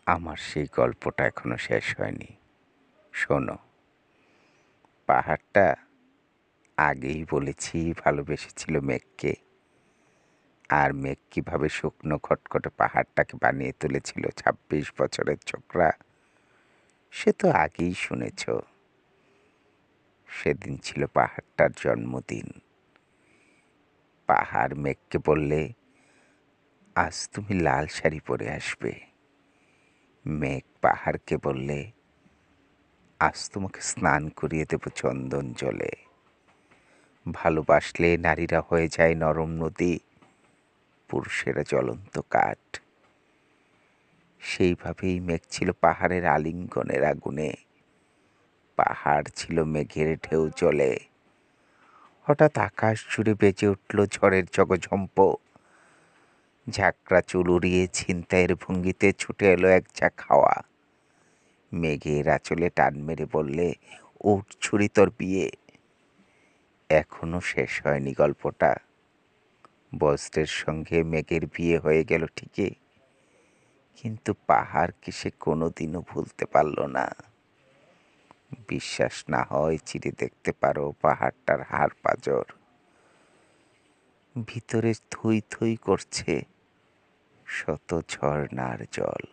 আমার সেই গল্পটা এখনো শেষ হয়নি। শোনো, পাহাড়টা আগেই বলেছি ভালোবেসেছিল মেঘকে। আর মেঘ কীভাবে শুকনো খটখটে পাহাড়টাকে বানিয়ে তুলেছিল ২৬ বছরের ছোকরা, সে তো আগেই শুনেছ। সেদিন ছিল পাহাড়টার জন্মদিন। পাহাড় মেঘকে বললে, আজ তুমি লাল শাড়ি পরে আসবে। মেঘ পাহাড়কে বললে, আজ তোমাকে স্নান করিয়ে দেব চন্দন জলে। ভালোবাসলে নারীরা হয়ে যায় নরম নদী, পুরুষেরা জ্বলন্ত কাঠ। সেইভাবেই মেঘ ছিল পাহাড়ের আলিঙ্গনের আগুনে, পাহাড় ছিল মেঘের ঢেউ জলে। হঠাৎ আকাশ জুড়ে বেজে উঠল ঝড়ের জগঝম্প। ঝাঁকড়া চুল উড়িয়ে ছিনতাইয়ের ভঙ্গিতে ছুটে এলো এক ঝাঁক হাওয়া। মেঘের আঁচলে টান মেরে বললে, উঠ ছুরি তোর বিয়ে। এখনো শেষ হয়নি গল্পটা। বজ্রের সঙ্গে মেঘের বিয়ে হয়ে গেল ঠিকই, কিন্তু পাহাড়কে সে কোনোদিনও ভুলতে পারল না। বিশ্বাস না হয় চিরে দেখতে পারো পাহাড়টার হাড় পাঁজর। ভিতরে থই থই করছে শত ঝর্ণার জল।